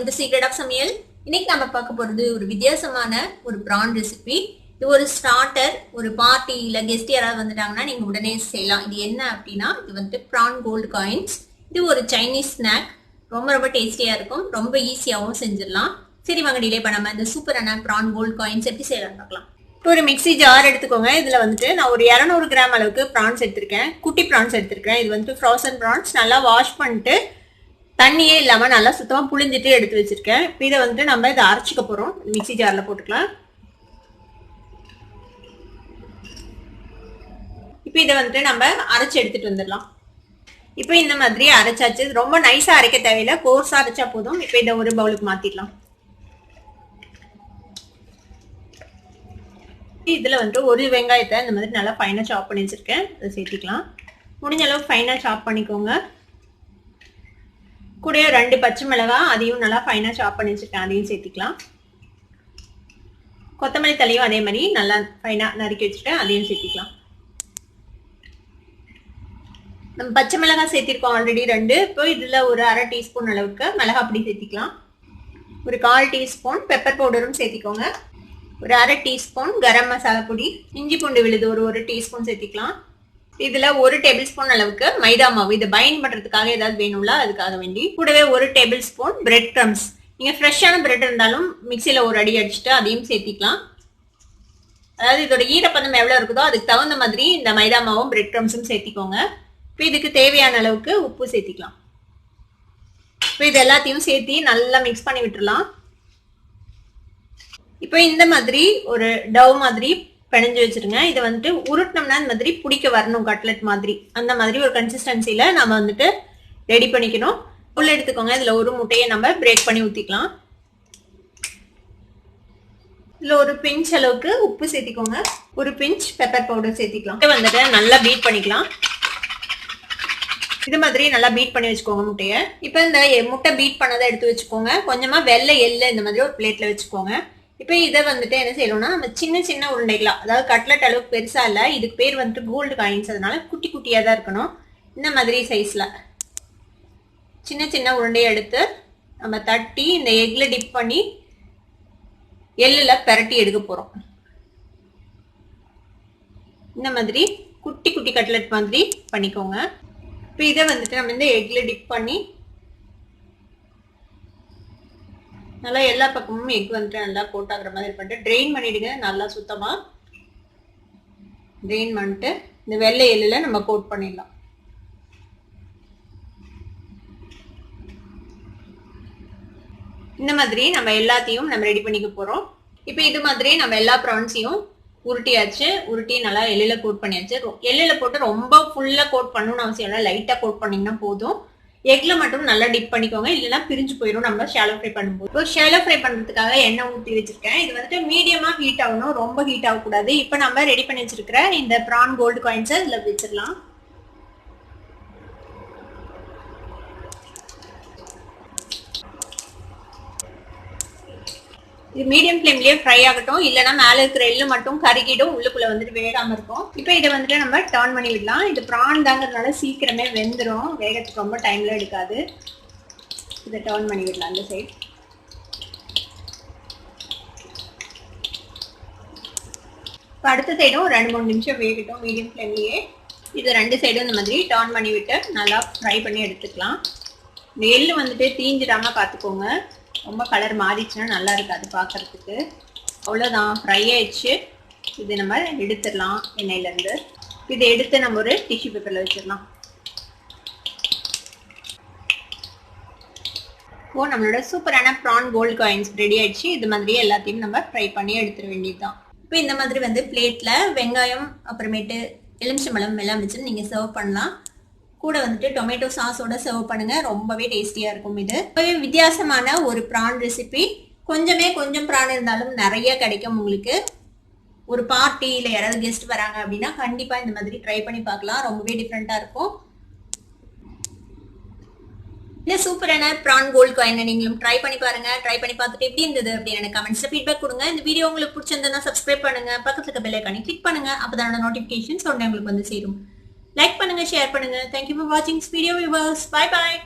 To secret of சமையல். இன்னைக்கு நம்ம பார்க்க போறது ஒரு வித்தியாசமான ஒரு பிரான் ரெசிபி. இது ஒரு ஸ்டார்டர், ஒரு பார்ட்டி இல்ல கெஸ்ட் யாராவது வந்துட்டாங்கன்னா நீங்க உடனே செய்யலாம். இது என்ன அப்படின்னா இது வந்து பிரான் கோல்டு காயின்ஸ். இது ஒரு சைனீஸ் ஸ்நாக். ரொம்ப ரொம்ப டேஸ்டியா இருக்கும், ரொம்ப ஈஸியாகவும் செஞ்சிடலாம். சரி வாங்க டிலே பண்ணாம இந்த சூப்பரான பிரான் கோல்டு காயின்ஸ் எப்படி செய்யலாம் பார்க்கலாம். ஒரு மிக்ஸி ஜார் எடுத்துக்கோங்க. இதுல வந்துட்டு நான் ஒரு 200 கிராம் அளவுக்கு ப்ரான்ஸ் எடுத்திருக்கேன். குட்டி ப்ரான்ஸ் எடுத்திருக்கேன். இது வந்து ஃப்ரோசன் ப்ரான்ஸ். நல்லா வாஷ் பண்ணிட்டு தண்ணியே இல்லாம நல்லா சுத்தமா புளிஞ்சிட்டு எடுத்து வச்சிருக்கேன். இதை வந்துட்டு நம்ம இதை அரைச்சிக்க போறோம். மிக்ஸி ஜார்ல போட்டுக்கலாம். இப்போ இதை வந்துட்டு நம்ம அரைச்சி எடுத்துட்டு வந்துடலாம். இப்போ இந்த மாதிரி அரைச்சாச்சு. ரொம்ப நைஸா அரைக்க தேவையில்லை, கோர்ஸா அரைச்சா போதும். இப்போ இதை ஒரு பவுலுக்கு மாத்திடலாம். இதுல வந்துட்டு ஒரு வெங்காயத்தை இந்த மாதிரி நல்லா ஃபைனா சாப் பண்ணி வச்சிருக்கேன். அதை சேர்த்திக்கலாம். முடிஞ்ச அளவு ஃபைனா சாப் பண்ணிக்கோங்க. கூட 2 பச்சை மிளகாய், அதையும் நல்லா ஃபைனா சாப் பண்ணி வச்சிருக்கேன், அதையும் சேர்த்திக்கலாம். கொத்தமல்லி தலையும் அதே மாதிரி நல்லா ஃபைனா நறுக்கி வச்சுட்டேன், அதையும் சேர்த்திக்கலாம். நம்ம பச்சை மிளகாய் சேர்த்திருக்கோம் ஆல்ரெடி 2. இப்போ இதுல ஒரு 1/2 டீஸ்பூன் அளவுக்கு மிளகாய் பொடி சேர்த்திக்கலாம். ஒரு 1/4 டீஸ்பூன் பெப்பர் பவுடரும் சேர்த்திக்கோங்க. ஒரு 1/2 டீஸ்பூன் கரம் மசாலா பொடி, இஞ்சி பூண்டு விழுது ஒரு டீஸ்பூன் சேர்த்திக்கலாம். இதுல 1 டேபிள் ஸ்பூன் அளவுக்கு மைதா மாவு. இதை பைண்ட் பண்றதுக்காக ஏதாவது வேணும்ல, அதுக்காக வேண்டி. கூடவே 1 டேபிள் ஸ்பூன் பிரெட் கிரம்ஸ். நீங்க ஃப்ரெஷ்ஷான பிரெட் இருந்தாலும் மிக்சியில ஒரு அடி அடிச்சுட்டு அதையும் சேர்த்திக்கலாம். அதாவது இதோட ஈரப்பதம் எவ்வளவு இருக்குதோ அதுக்கு தகுந்த மாதிரி இந்த மைதா மாவும் பிரெட் கிரம்ஸும் சேர்த்திக்கோங்க. இப்போ இதுக்கு தேவையான அளவுக்கு உப்பு சேர்த்திக்கலாம். இப்போ இது எல்லாத்தையும் சேர்த்தி நல்லா மிக்ஸ் பண்ணி விட்டுறலாம். இப்போ இந்த மாதிரி ஒரு டவ் மாதிரி பிணைஞ்சு வச்சிருங்க. இதை வந்துட்டு உருட்டினோம்னா இந்த மாதிரி பிடிக்க வரணும், கட்லெட் மாதிரி. அந்த மாதிரி ஒரு கன்சிஸ்டன்சில நம்ம வந்துட்டு ரெடி பண்ணிக்கணும். உள்ள எடுத்துக்கோங்க. இதுல ஒரு முட்டையை நம்ம பிரேக் பண்ணி ஊத்திக்கலாம். இதுல ஒரு பிஞ்ச் அளவுக்கு உப்பு சேர்த்திக்கோங்க. ஒரு பிஞ்ச் பெப்பர் பவுடர் சேர்த்திக்கலாம். இதை வந்துட்டு நல்லா பீட் பண்ணிக்கலாம். இது மாதிரி நல்லா பீட் பண்ணி வச்சுக்கோங்க முட்டையை. இப்போ இந்த முட்டை பீட் பண்ணதை எடுத்து வச்சுக்கோங்க. கொஞ்சமா வெள்ளை எள்ளு இந்த மாதிரி ஒரு பிளேட்ல வச்சுக்கோங்க. இப்போ இதை வந்துட்டு என்ன செய்யணும்னா நம்ம சின்ன சின்ன உருண்டைகளா, அதாவது கட்லெட் அளவுக்கு பெருசா இல்லை, இதுக்கு பேர் வந்துட்டு கோல்டு காயின்ஸ், அதனால குட்டி குட்டியா தான் இருக்கணும். இந்த மாதிரி சைஸ்ல சின்ன சின்ன உருண்டையை எடுத்து நம்ம தட்டி இந்த எக்ல டிப் பண்ணி எள்ளுல பெரட்டி எடுக்க போறோம். இந்த மாதிரி குட்டி குட்டி கட்லெட் மாதிரி பண்ணிக்கோங்க. இப்போ இதை வந்துட்டு நம்ம இந்த எக்ல டிப் பண்ணி நல்லா எல்லா பக்கமும் எக் வந்துட்டு நல்லா கோட் ஆகுற மாதிரி பண்ணிட்டு ட்ரெயின் பண்ணிடுங்க. நல்லா சுத்தமா ட்ரெயின் பண்ணிட்டு இந்த வெள்ளை எள்ளுல நம்ம கோட் பண்ணிடலாம். இந்த மாதிரி நம்ம எல்லாத்தையும் நம்ம ரெடி பண்ணிக்க போறோம். இப்போ இது மாதிரி நம்ம எல்லா ப்ரான்ஸையும் உருட்டியாச்சு. உருட்டி நல்லா எள்ளுல கோட் பண்ணியாச்சு. எள்ளுல போட்டு ரொம்ப ஃபுல்லா கோட் பண்ணணும்னு அவசியம் இல்லை, லைட்டா கோட் பண்ணீங்கன்னா போதும். எக்ல மட்டும் நல்லா டிப் பண்ணிக்கோங்க, இல்லைன்னா பிரிஞ்சு போயிடும் நம்ம ஷாலோ ஃப்ரை பண்ணும்போது. இப்போ ஷாலோ ஃப்ரை பண்றதுக்காக எண்ணெய் ஊற்றி வச்சிருக்கேன். இது வந்துட்டு மீடியமா ஹீட் ஆகணும், ரொம்ப ஹீட் ஆகக்கூடாது. இப்போ நம்ம ரெடி பண்ணி வச்சிருக்கிற இந்த பிரான் கோல்டு காயின்ஸை இதுல வச்சிடலாம். இது மீடியம் ஃப்ளேம்லயே ஃப்ரை ஆகட்டும், இல்லைன்னா மேலே இருக்கிற எள்ளு மட்டும் கருகிடும், உள்ளுக்குள்ள வந்துட்டு வேகாம இருக்கும். இப்போ இதை வந்துட்டு நம்ம டர்ன் பண்ணி விடலாம். இது ப்ரான் தாங்கிறதுனால சீக்கிரமே வெந்துடும், வேகத்துக்கு ரொம்ப டைம்ல எடுக்காது. இதை டர்ன் பண்ணி விடலாம் அந்த சைடு. இப்போ அடுத்த சைடும் 2-3 நிமிஷம் வேகட்டும் மீடியம் ஃப்ளேம்லயே. இது 2 சைடும் இந்த மாதிரி டர்ன் பண்ணி விட்டு நல்லா ஃப்ரை பண்ணி எடுத்துக்கலாம். இந்த எள்ளு வந்துட்டு தீஞ்சிடாம பார்த்துக்கோங்க, ரொம்ப கலர் மாறிச்சுன்னா நல்லா இருக்காது பார்க்கறதுக்கு. அவ்வளோதான், ஃப்ரை ஆயிடுச்சு. இது நம்ம எடுத்துடலாம் எண்ணெயிலேருந்து. இதை எடுத்து நம்ம ஒரு டிஷ்யூ பேப்பரில் வச்சிடலாம். இப்போ நம்மளோட சூப்பரான ப்ரான் கோல்டு காயின்ஸ் ரெடி ஆயிடுச்சு. இது மாதிரி எல்லாத்தையும் நம்ம ஃப்ரை பண்ணி எடுத்துட வேண்டியதுதான். இப்போ இந்த மாதிரி வந்து பிளேட்ல வெங்காயம் அப்புறமேட்டு எலுமிச்சம்பழம் எல்லாம் வச்சு நீங்க சர்வ் பண்ணலாம். கூட வந்துட்டு டொமேட்டோ சாஸோட சர்வ் பண்ணுங்க, ரொம்பவே டேஸ்டியா இருக்கும். இது ரொம்பவே வித்தியாசமான ஒரு ப்ரான் ரெசிபி. கொஞ்சம் ப்ரான் இருந்தாலும் நிறைய கிடைக்கும் உங்களுக்கு. ஒரு பார்ட்டி இல்லை யாராவது கெஸ்ட் வராங்க அப்படின்னா கண்டிப்பா இந்த மாதிரி ட்ரை பண்ணி பார்க்கலாம், ரொம்பவே டிஃப்ரெண்டா இருக்கும். இந்த சூப்பரான ப்ரான் கோல்டு காயின் நீங்களும் ட்ரை பண்ணி பாருங்க. ட்ரை பண்ணி பார்த்துட்டு எப்படி இருந்தது அப்படின்னு எனக்கு கமெண்ட்ஸ்ல ஃபீட்பேக் கொடுங்க. இந்த வீடியோ உங்களுக்கு பிடிச்சிருந்தா சப்ஸ்கிரைப் பண்ணுங்க, பக்கத்துல இருக்க பெல் ஐகானை கிளிக் பண்ணுங்க, அப்பதான் நோட்டிபிகேஷன்ஸ் உடனே உங்களுக்கு வந்து சேரும். லைக் பண்ணுங்க, ஷேர் பண்ணுங்க. Thank you for watching this video viewers. Bye bye.